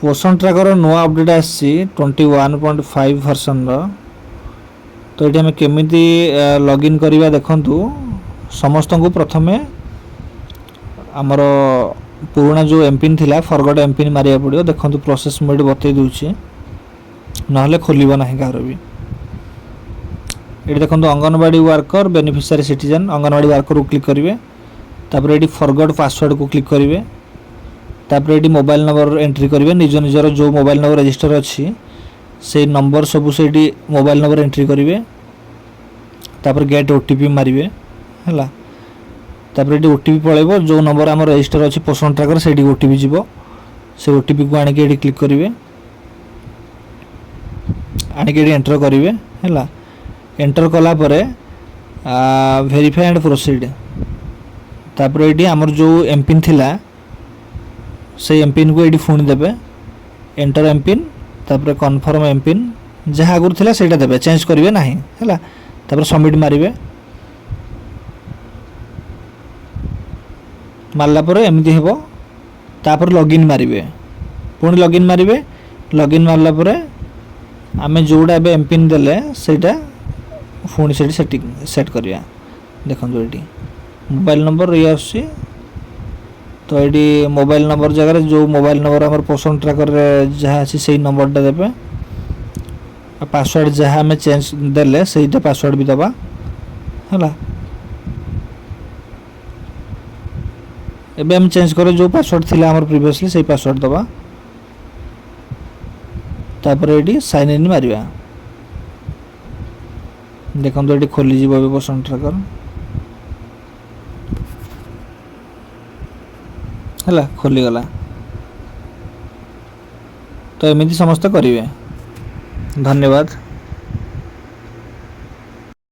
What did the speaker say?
पोषण ट्रैकर नुआ अपडेट आसी 21.5 वर्सन तो ये आम केमी लॉगिन करवा देखु समस्त को प्रथमे आमर पुराना जो एमपिन थिला फॉरगॉट एमपिन मारिया पड़ो देखो प्रोसेस मुझे बतई दूसरी ना खोल ना कार भी ये देखो anganwadi worker beneficiary citizen anganwadi worker को क्लिक करेंगे तापर ये फॉरगॉट पासवर्ड को क्लिक करेंगे तापर ये मोबाइल नंबर एंट्री करेंगे निज निजर जो मोबाइल नंबर रजिस्टर अच्छी से नंबर सब से मोबाइल नंबर एंट्री करेंगे तापर गेट ओटीपी मारे है तापर ये ओटीपी पड़ेबो जो नंबर आम रजिस्टर अच्छी पोषण ट्रैकर से ओटीपी जीव से ओटीपी को आणिक ये क्लिक करेंगे आणिक ये एंटर करेंगे है एंटर कलापर वेरीफाई एंड प्रोसीड तापर ये आमर जो एमपिन थिला से एमपिन को ये पुणी देवे एंटर एमपिन तापर कन्फर्म एमपिन जहाँ आगुरी थिला सेटा देवे चेंज करेंगे ना है तापर सबमिट मारे मारला एमती हे तापर लॉगिन मारे पुणी लॉगिन मारे लॉगिन मारला आम जोड़ा ए एमपिन देले सेटा पुणी से सेट करिया देखो ये मोबाइल नंबर ये आसी तो ये मोबाइल नंबर जगह जो मोबाइल नंबर आम पोषण ट्रैकर जहाँ अच्छी से नंबरटा देवे पासवर्ड जहाँ आम चेंज देले सेटा पासवर्ड भी दबा है एबे हम चेंज करे जो पासवर्ड थिला हमर प्रीवियसली से पासवर्ड दबा तापर ये साइन इन मारिया देखो ये खोली जीव पोषण ट्रैकर है खोलीगला तो एमती समस्त करेंगे। धन्यवाद।